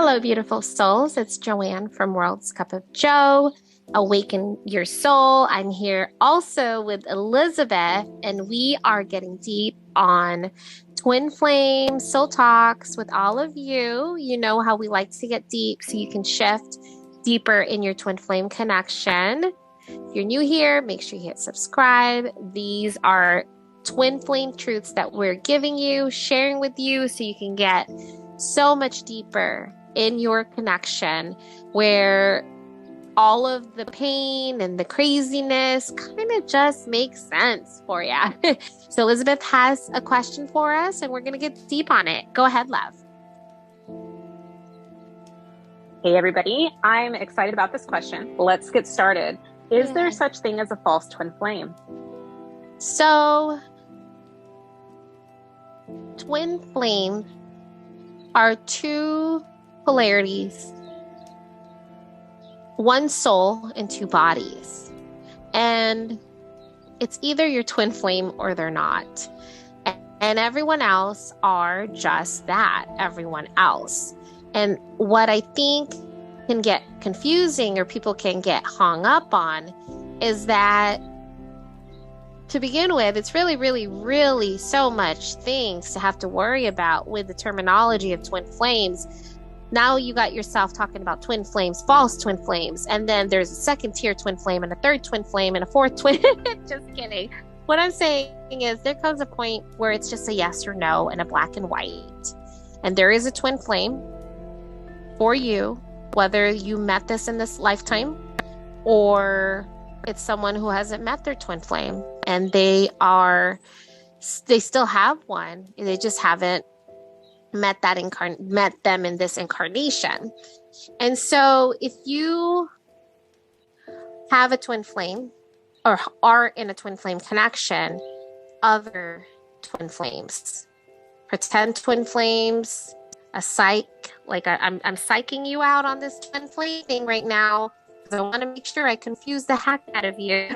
Hello, beautiful souls. It's Joanne from World's Cup of Joe. Awaken your soul. I'm here also with Elizabeth, and we are getting deep on twin flame soul talks with all of you. You know how we like to get deep so you can shift deeper in your twin flame connection. If you're new here, make sure you hit subscribe. These are twin flame truths that we're giving you, sharing with you so you can get so much deeper in your connection where all of the pain and the craziness kind of just makes sense for you. So Elizabeth has a question for us and we're going to get deep on it. Go ahead, love. Hey everybody, I'm excited about this question. Let's get started. Is there such thing as a false twin flame? So twin flames are two polarities, one soul and two bodies. And it's either your twin flame or they're not. And everyone else are just that, everyone else. And what I think can get confusing or people can get hung up on is that to begin with, it's really so much things to have to worry about with the terminology of twin flames. Now you got yourself talking about twin flames, false twin flames, and then there's a second tier twin flame and a third twin flame and a fourth twin. Just kidding. What I'm saying is there comes a point where it's just a yes or no and a black and white. And there is a twin flame for you, whether you met this in this lifetime or it's someone who hasn't met their twin flame and they still have one. They just haven't met them in this incarnation. And so if you have a twin flame or are in a twin flame connection, other twin flames, pretend twin flames, a psych, like I'm psyching you out on this twin flame thing right now. I want to make sure I confuse the heck out of you.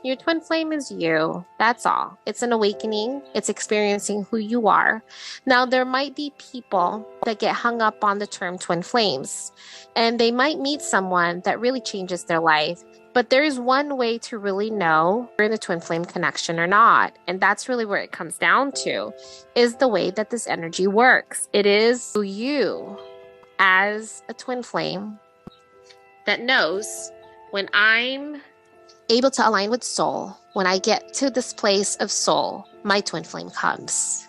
Your twin flame is you. That's all. It's an awakening. It's experiencing who you are. Now, there might be people that get hung up on the term twin flames, and they might meet someone that really changes their life. But there's one way to really know if you're in a twin flame connection or not. And that's really where it comes down to, is the way that this energy works. It is you as a twin flame that knows when I'm able to align with soul, when I get to this place of soul, my twin flame comes.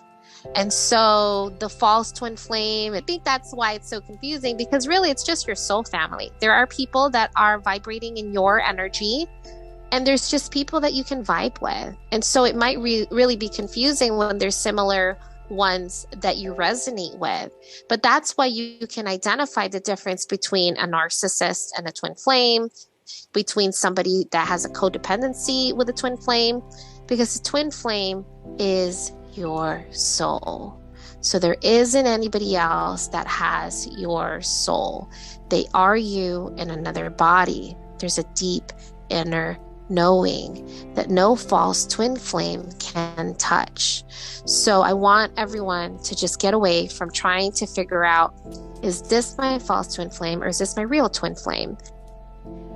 And so the false twin flame, I think that's why it's so confusing, because really it's just your soul family. There are people that are vibrating in your energy, and there's just people that you can vibe with. And so it might really be confusing when there's similar ones that you resonate with. But that's why you can identify the difference between a narcissist and a twin flame, between somebody that has a codependency with a twin flame, because the twin flame is your soul. So there isn't anybody else that has your soul. They are you in another body. There's a deep inner knowing that no false twin flame can touch. So I want everyone to just get away from trying to figure out, is this my false twin flame or is this my real twin flame?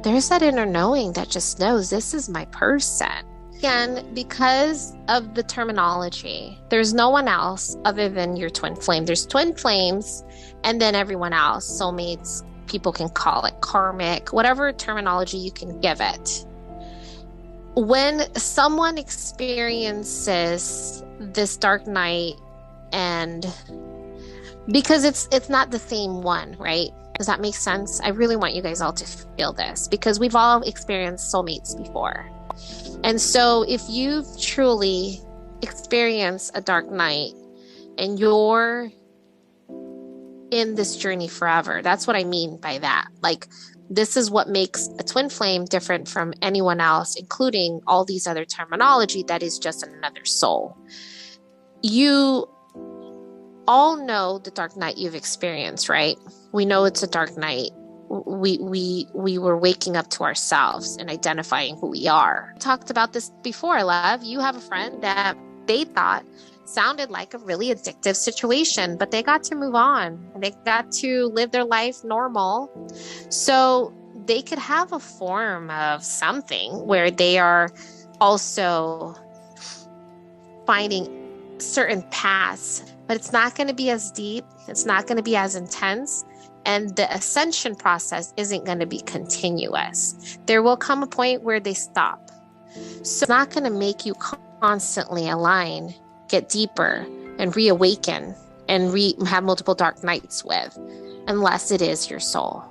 There's that inner knowing that just knows this is my person. Again, because of the terminology, there's no one else other than your twin flame. There's twin flames and then everyone else, soulmates, people can call it karmic, whatever terminology you can give it. When someone experiences this dark night, and because it's not the same one, right? Does that make sense? I really want you guys all to feel this, because we've all experienced soulmates before. And so if you've truly experienced a dark night and you're in this journey forever, that's what I mean by that. Like, this is what makes a twin flame different from anyone else, including all these other terminology that is just another soul. You all know the dark night you've experienced, right? We know it's a dark night. We were waking up to ourselves and identifying who we are. Talked about this before, love. You have a friend that they thought sounded like a really addictive situation, but they got to move on and they got to live their life normal. So they could have a form of something where they are also finding certain paths, but it's not going to be as deep. It's not going to be as intense. And the ascension process isn't going to be continuous. There will come a point where they stop. So it's not going to make you constantly align, get deeper, and reawaken and have multiple dark nights with, unless it is your soul.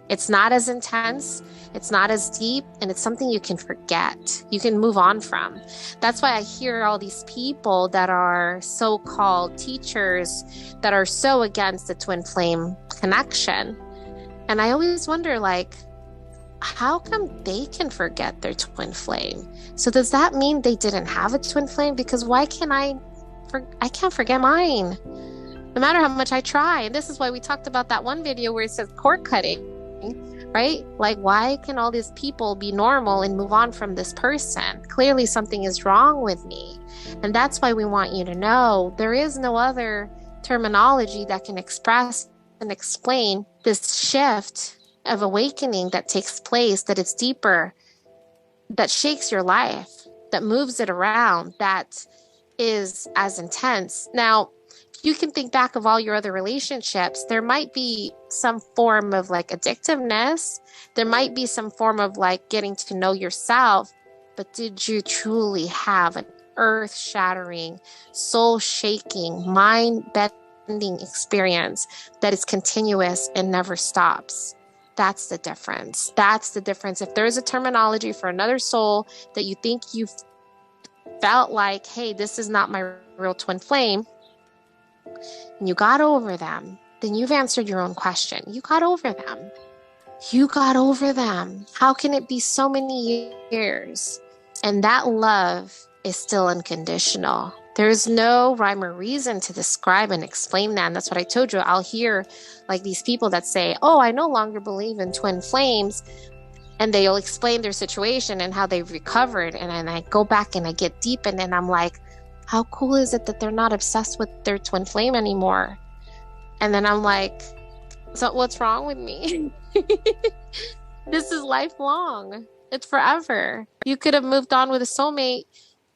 It's not as intense, it's not as deep, and it's something you can forget. You can move on from. That's why I hear all these people that are so-called teachers that are so against the twin flame connection. And I always wonder, like, how come they can forget their twin flame? So does that mean they didn't have a twin flame? Because why can't I can't forget mine, no matter how much I try. And this is why we talked about that one video where it says cord cutting, right? Like, why can all these people be normal and move on from this person? Clearly something is wrong with me. And that's why we want you to know there is no other terminology that can express and explain this shift of awakening that takes place, that it's deeper, that shakes your life, that moves it around, that is as intense. Now, you can think back of all your other relationships. There might be some form of like addictiveness. There might be some form of like getting to know yourself. But did you truly have an earth-shattering, soul-shaking, mind-bending experience that is continuous and never stops? That's the difference. That's the difference. If there's a terminology for another soul that you think you felt like, hey, this is not my real twin flame, and you got over them, then you've answered your own question. You got over them. You got over them. How can it be so many years? And that love is still unconditional. There is no rhyme or reason to describe and explain that. And that's what I told you. I'll hear like these people that say, oh, I no longer believe in twin flames. And they'll explain their situation and how they've recovered. And then I go back and I get deep and then I'm like, how cool is it that they're not obsessed with their twin flame anymore? And then I'm like, so what's wrong with me? This is lifelong. It's forever. You could have moved on with a soulmate,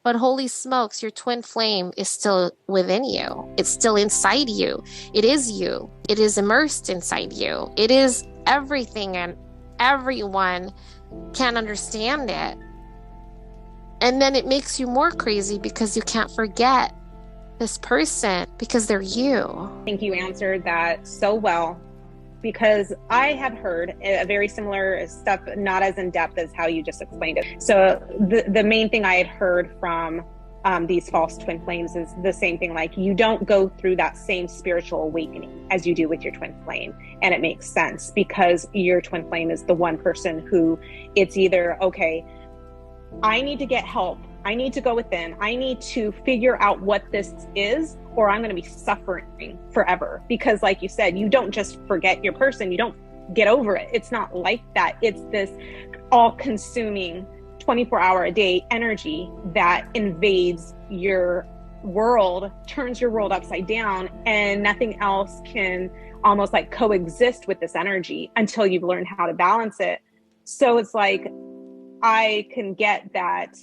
but holy smokes, your twin flame is still within you. It's still inside you. It is you. It is immersed inside you. It is everything, and everyone can understand it. And then it makes you more crazy because you can't forget this person because they're you. I think you answered that so well, because I have heard a very similar stuff, not as in depth as how you just explained it. So the main thing I had heard from these false twin flames is the same thing. Like, you don't go through that same spiritual awakening as you do with your twin flame. And it makes sense because your twin flame is the one person who it's either, okay, I need to get help. I need to go within. I need to figure out what this is, or I'm going to be suffering forever. Because like you said, you don't just forget your person. You don't get over it. It's not like that. It's this all-consuming 24-hour-a-day energy that invades your world, turns your world upside down, and nothing else can almost like coexist with this energy until you've learned how to balance it. So it's like, I can get that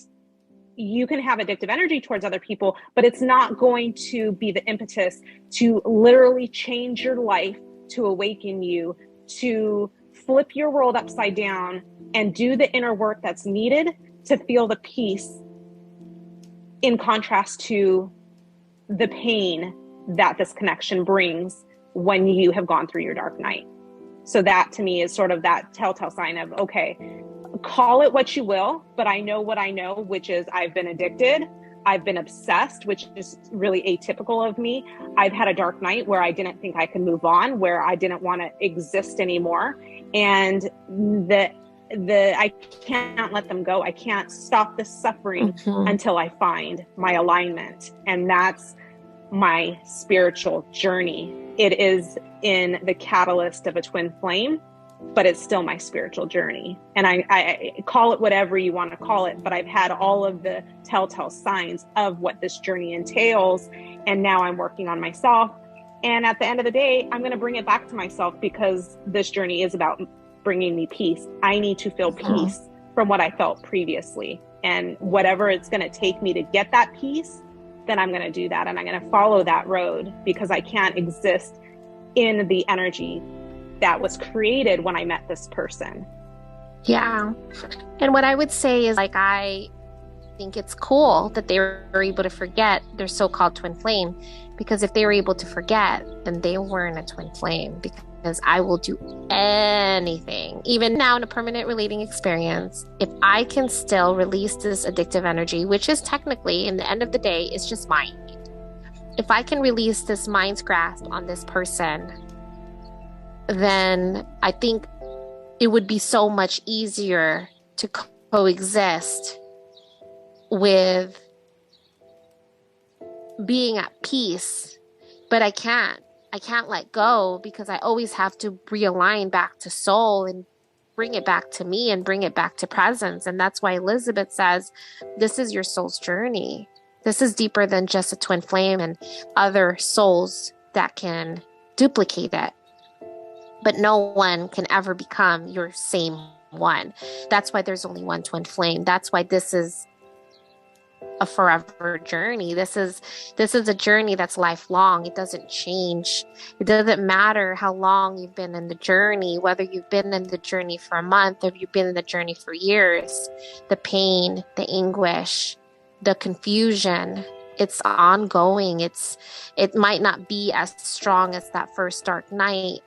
you can have addictive energy towards other people, but it's not going to be the impetus to literally change your life, to awaken you, to flip your world upside down and do the inner work that's needed to feel the peace, in contrast to the pain that this connection brings when you have gone through your dark night. So that to me is sort of that telltale sign of, okay, call it what you will, but I know what I know, which is I've been addicted. I've been obsessed, which is really atypical of me. I've had a dark night where I didn't think I could move on, where I didn't want to exist anymore. And I can't let them go. I can't stop the suffering until I find my alignment. And that's my spiritual journey. It is in the catalyst of a twin flame but it's still my spiritual journey. And I call it whatever you want to call it, but I've had all of the telltale signs of what this journey entails. And now I'm working on myself. And at the end of the day, I'm going to bring it back to myself, because this journey is about bringing me peace. I need to feel peace from what I felt previously. And whatever it's going to take me to get that peace, then I'm going to do that. And I'm going to follow that road, because I can't exist in the energy that was created when I met this person. Yeah. And what I would say is, like, I think it's cool that they were able to forget their so-called twin flame, because if they were able to forget, then they weren't a twin flame, because I will do anything, even now in a permanent relating experience, if I can still release this addictive energy, which is technically, in the end of the day, it's just mind. If I can release this mind's grasp on this person, then I think it would be so much easier to coexist with being at peace. But I can't let go, because I always have to realign back to soul and bring it back to me and bring it back to presence. And that's why Elizabeth says, this is your soul's journey. This is deeper than just a twin flame and other souls that can duplicate it. But no one can ever become your same one. That's why there's only one twin flame. That's why this is a forever journey. This is a journey that's lifelong. It doesn't change. It doesn't matter how long you've been in the journey, whether you've been in the journey for a month or you've been in the journey for years. The pain, the anguish, the confusion, it's ongoing. It might not be as strong as that first dark night,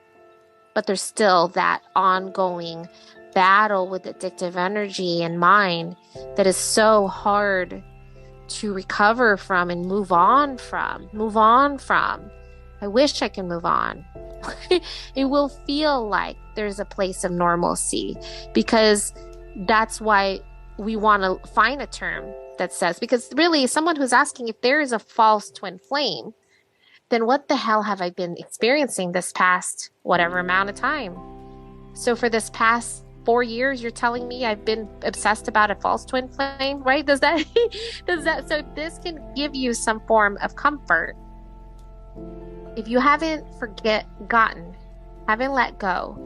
but there's still that ongoing battle with addictive energy and mind that is so hard to recover from and move on from. I wish I can move on. It will feel like there's a place of normalcy, because that's why we want to find a term that says, because really someone who's asking if there is a false twin flame, then what the hell have I been experiencing this past whatever amount of time? So for this past 4 years, you're telling me I've been obsessed about a false twin flame, right? Does that, so this can give you some form of comfort. If you haven't haven't let go,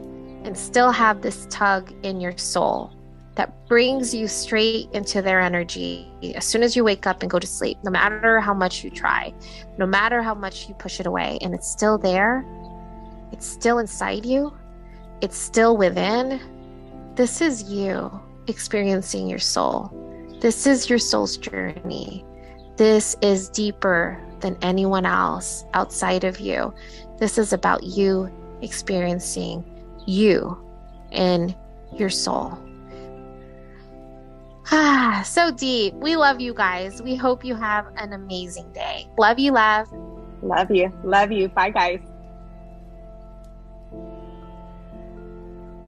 and still have this tug in your soul that brings you straight into their energy as soon as you wake up and go to sleep, no matter how much you try, no matter how much you push it away, and it's still there, it's still inside you, it's still within. This is you experiencing your soul. This is your soul's journey. This is deeper than anyone else outside of you. This is about you experiencing you and your soul. So deep. We love you guys. We hope you have an amazing day. Love you, love. Love you. Love you. Bye, guys.